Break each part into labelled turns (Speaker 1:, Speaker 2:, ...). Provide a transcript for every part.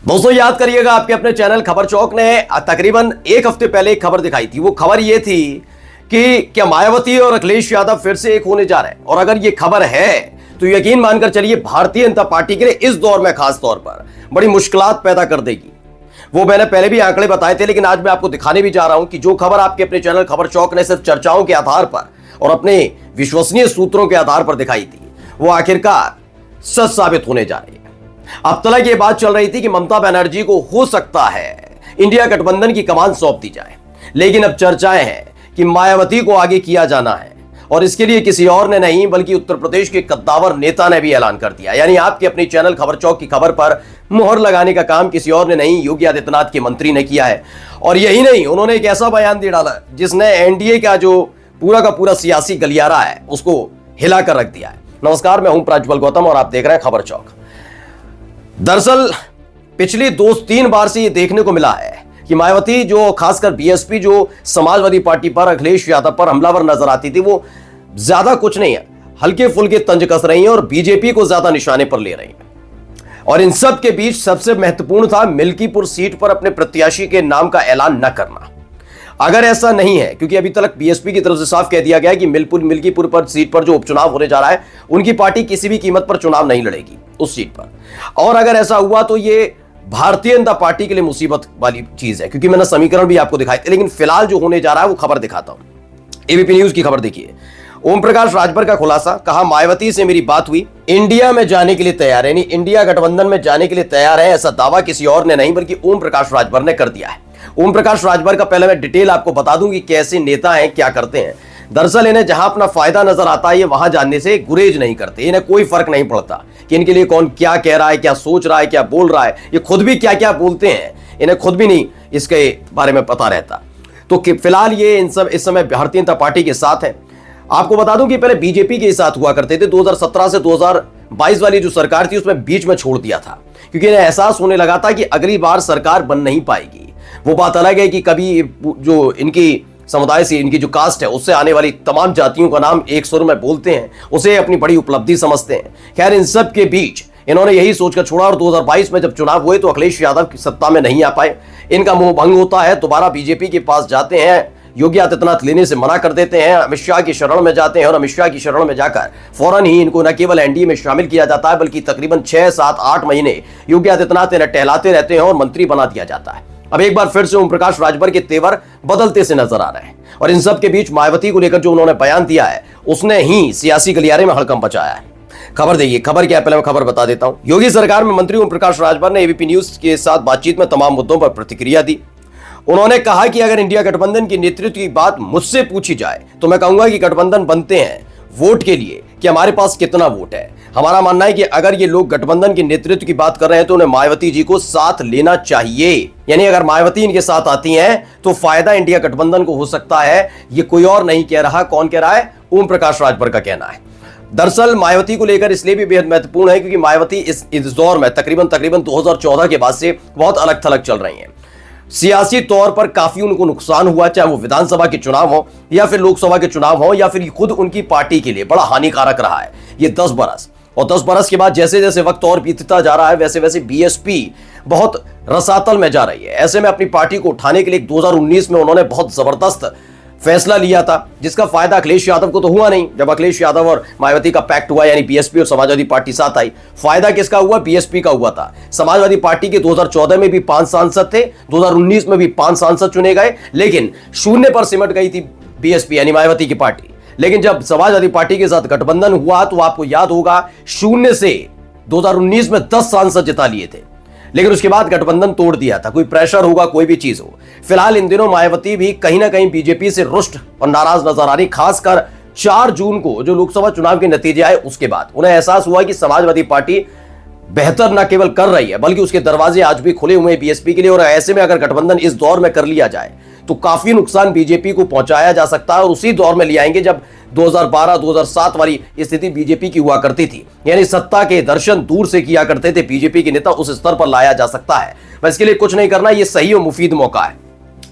Speaker 1: दोस्तों याद करिएगा, आपके अपने चैनल खबर चौक ने तकरीबन एक हफ्ते पहले एक खबर दिखाई थी। वो खबर ये थी कि क्या मायावती और अखिलेश यादव फिर से एक होने जा रहे हैं। और अगर ये खबर है तो यकीन मानकर चलिए भारतीय जनता पार्टी के लिए इस दौर में खास तौर पर बड़ी मुश्किलात पैदा कर देगी। वो मैंने पहले भी आंकड़े बताए थे, लेकिन आज मैं आपको दिखाने भी जा रहा हूं कि जो खबर आपके अपने चैनल खबर चौक ने सिर्फ चर्चाओं के आधार पर और अपने विश्वसनीय सूत्रों के आधार पर दिखाई थी, वो आखिरकार सच साबित होने जा रही है। अब तक ये बात चल रही थी कि ममता बनर्जी को हो सकता है इंडिया गठबंधन की कमान सौंप दी जाए, लेकिन अब चर्चाएं हैं कि मायावती को आगे किया जाना है। और इसके लिए किसी और ने नहीं बल्कि उत्तर प्रदेश के कद्दावर नेता ने भी ऐलान कर दिया। यानी आपके अपनी चैनल खबर चौक की खबर पर मुहर लगाने का काम किसी और ने नहीं, योगी आदित्यनाथ के मंत्री ने किया है। और यही नहीं, उन्होंने एक ऐसा बयान दे डाला जिसने एनडीए का जो पूरा का पूरा सियासी गलियारा है उसको हिलाकर रख दिया है। नमस्कार, मैं हूं प्रज्वल गौतम और आप देख रहे हैं खबर चौक। दरअसल पिछली 2-3 बार से यह देखने को मिला है कि मायावती जो खासकर बीएसपी जो समाजवादी पार्टी पर अखिलेश यादव पर हमलावर नजर आती थी, वो ज्यादा कुछ नहीं है, हल्के फुल्के तंज कस रही हैं और बीजेपी को ज्यादा निशाने पर ले रही हैं। और इन सब के बीच सबसे महत्वपूर्ण था मिल्कीपुर सीट पर अपने प्रत्याशी के नाम का ऐलान न करना। अगर ऐसा नहीं है, क्योंकि अभी तक बीएसपी की तरफ से साफ कह दिया गया है कि मिल्कीपुर पर सीट पर जो उपचुनाव होने जा रहा है, उनकी पार्टी किसी भी कीमत पर चुनाव नहीं लड़ेगी उस सीट पर। और अगर ऐसा हुआ तो ये भारतीय जनता पार्टी के लिए मुसीबत वाली चीज है, क्योंकि मैंने समीकरण भी आपको दिखाए थे। लेकिन फिलहाल जो होने जा रहा है वो खबर दिखाता हूं। एबीपी न्यूज की खबर देखिए। ओम प्रकाश राजभर का खुलासा, कहा मायावती से मेरी बात हुई, इंडिया में जाने के लिए तैयार है, यानी इंडिया गठबंधन में जाने के लिए तैयार है। ऐसा दावा किसी और ने नहीं बल्कि ओम प्रकाश राजभर ने कर दिया है। ओम प्रकाश राजभर का पहले मैं डिटेल आपको बता दूं कि कैसे नेता हैं, क्या करते हैं। दरअसल इन्हें जहां अपना फायदा नजर आता है ये वहां जानने से गुरेज नहीं करते। इन्हें कोई फर्क नहीं पड़ता कि इनके लिए कौन क्या कह रहा है, क्या सोच रहा है, क्या बोल रहा है। ये खुद भी क्या क्या बोलते हैं इन्हें खुद भी नहीं इसके बारे में पता रहता। तो फिलहाल ये इस समय भारतीय जनता पार्टी के साथ है। आपको बता दूं कि पहले बीजेपी के साथ हुआ करते थे। 2017 से 2022 वाली जो सरकार थी उसमें बीच में छोड़ दिया था, क्योंकि इन्हें एहसास होने लगा था कि अगली बार सरकार बन नहीं पाएगी। वो बात अलग है कि कभी जो इनकी समुदाय से, इनकी जो कास्ट है उससे आने वाली तमाम जातियों का नाम एक सुर में बोलते हैं, उसे अपनी बड़ी उपलब्धि समझते हैं। खैर, इन सब के बीच इन्होंने यही सोचकर छोड़ा और 2022 में जब चुनाव हुए तो अखिलेश यादव की सत्ता में नहीं आ पाए। इनका मोह भंग होता है, दोबारा बीजेपी के पास जाते हैं, योगी आदित्यनाथ लेने से मना कर देते हैं, अमित शाह की शरण में जाते हैं और अमित शाह की शरण में जाकर फौरन ही इनको न केवल एनडीए में शामिल किया जाता है बल्कि तकरीबन 6, 7, 8 महीने योगी आदित्यनाथ इन्हें टहलाते रहते हैं और मंत्री बना दिया जाता है। अब एक बार फिर से ओम प्रकाश राजभर के तेवर बदलते से नजर आ रहे हैं और इन सब के बीच मायावती को लेकर जो उन्होंने बयान दिया है उसने ही सियासी गलियारे में हड़कंप मचाया है। खबर देखिए, खबर क्या है पहले मैं खबर बता देता हूं। योगी सरकार में मंत्री ओम प्रकाश राजभर ने एबीपी न्यूज के साथ बातचीत में तमाम मुद्दों पर प्रतिक्रिया दी। उन्होंने कहा कि अगर इंडिया गठबंधन की नेतृत्व की बात मुझसे पूछी जाए तो मैं कहूंगा कि गठबंधन बनते हैं वोट के लिए कि हमारे पास कितना वोट है। हमारा मानना है कि अगर ये लोग गठबंधन के नेतृत्व की बात कर रहे हैं तो उन्हें मायावती जी को साथ लेना चाहिए। यानी अगर मायावती इनके साथ आती हैं तो फायदा इंडिया गठबंधन को हो सकता है। ये कोई और नहीं कह रहा, कौन कह रहा है? ओम प्रकाश राजभर का कहना है। दरअसल मायावती को लेकर इसलिए भी बेहद महत्वपूर्ण है क्योंकि मायावती इस दौर में तकरीबन 2014 के बाद से बहुत अलग थलग चल रही हैं। सियासी तौर पर काफी उनको नुकसान हुआ, चाहे वो विधानसभा के चुनाव हो या फिर लोकसभा के चुनाव हो या फिर खुद उनकी पार्टी के लिए बड़ा हानिकारक रहा है ये 10 बरस। और 10 बरस के बाद जैसे जैसे वक्त और बीतता जा रहा है वैसे वैसे बीएसपी बहुत रसातल में जा रही है। ऐसे में अपनी पार्टी को उठाने के लिए 2019 में उन्होंने बहुत जबरदस्त फैसला लिया था, जिसका फायदा अखिलेश यादव को तो हुआ नहीं। जब अखिलेश यादव और मायावती का पैक्ट हुआ, यानी बीएसपी और समाजवादी पार्टी साथ आई, फायदा किसका हुआ? बीएसपी का हुआ था। समाजवादी पार्टी के 2014 में भी 5 सांसद थे, 2019 में भी 5 सांसद चुने गए, लेकिन शून्य पर सिमट गई थी बीएसपी यानी मायावती की पार्टी। लेकिन जब समाजवादी पार्टी के साथ गठबंधन हुआ तो आपको याद होगा शून्य से 2019 में 10 सांसद जिता लिए थे, लेकिन उसके बाद गठबंधन तोड़ दिया था। कोई प्रेशर होगा, कोई भी चीज हो। फिलहाल इन दिनों मायावती भी कहीं ना कहीं बीजेपी से रुष्ट और नाराज नजर आ रही। खासकर 4 जून को जो लोकसभा चुनाव के नतीजे आए उसके बाद उन्हें एहसास हुआ कि समाजवादी पार्टी बेहतर न केवल कर रही है बल्कि उसके दरवाजे आज भी खुले हुए हैं बीएसपी के लिए। और ऐसे में अगर गठबंधन इस दौर में कर लिया जाए तो काफी नुकसान बीजेपी को पहुंचाया जा सकता है और उसी दौर में ले आएंगे जब 2012-2007 वाली स्थिति बीजेपी की हुआ करती थी। यानी सत्ता के दर्शन दूर से किया करते थे बीजेपी के नेता, उस स्तर पर लाया जा सकता है। बस इसके लिए कुछ नहीं करना, ये सही और मुफीद मौका है।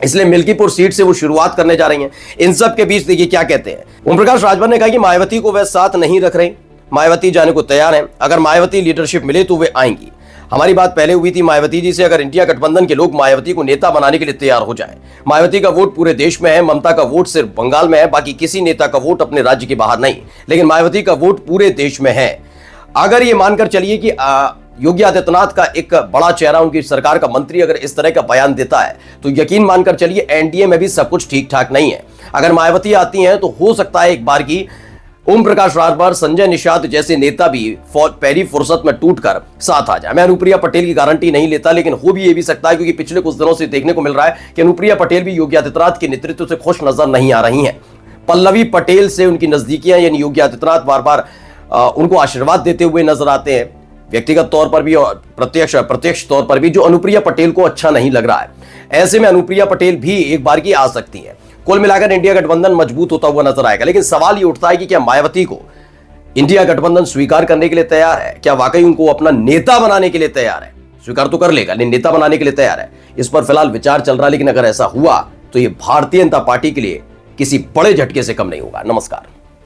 Speaker 1: इसलिए मिल्कीपुर सीट से वो शुरुआत करने जा रही हैं। इन सब के बीच देखिए क्या कहते हैं ओम प्रकाश राजभर ने कहा कि मायावती को वह साथ नहीं रख रहे, मायावती जाने को तैयार हैं। अगर मायावती लीडरशिप मिले तो वे आएंगी। हमारी बात पहले हुई थी मायावती जी से, अगर इंडिया गठबंधन के लोग मायावती को नेता बनाने के लिए तैयार हो जाएं। मायावती का वोट पूरे देश में है, ममता का वोट सिर्फ बंगाल में है, बाकी किसी नेता का वोट अपने राज्य के बाहर नहीं, लेकिन मायावती का वोट पूरे देश में है। अगर ये मानकर चलिए कि योगी आदित्यनाथ का एक बड़ा चेहरा, उनकी सरकार का मंत्री अगर इस तरह का बयान देता है तो यकीन मानकर चलिए एनडीए में भी सब कुछ ठीक ठाक नहीं है। अगर मायावती आती हैं तो हो सकता है एक बार की ओम प्रकाश राजभर, संजय निषाद जैसे नेता भी पहली फुर्सत में टूटकर साथ आ जाए। मैं अनुप्रिया पटेल की गारंटी नहीं लेता, लेकिन हो भी ये भी सकता है, क्योंकि पिछले कुछ दिनों से देखने को मिल रहा है कि अनुप्रिया पटेल भी योगी आदित्यनाथ के नेतृत्व से खुश नजर नहीं आ रही हैं। पल्लवी पटेल से उनकी नजदीकियां, यानी योगी आदित्यनाथ बार बार उनको आशीर्वाद देते हुए नजर आते हैं, व्यक्तिगत तौर पर भी और प्रत्यक्ष तौर पर भी, जो अनुप्रिया पटेल को अच्छा नहीं लग रहा है। ऐसे में अनुप्रिया पटेल भी एक बार की आ सकती है। कुल मिलाकर इंडिया गठबंधन मजबूत होता हुआ नजर आएगा, लेकिन सवाल ये उठता है कि क्या मायावती को इंडिया गठबंधन स्वीकार करने के लिए तैयार है? क्या वाकई उनको अपना नेता बनाने के लिए तैयार है? स्वीकार तो कर लेगा, लेकिन नेता बनाने के लिए तैयार है? इस पर फिलहाल विचार चल रहा है, लेकिन अगर ऐसा हुआ तो यह भारतीय जनता पार्टी के लिए किसी बड़े झटके से कम नहीं होगा। नमस्कार।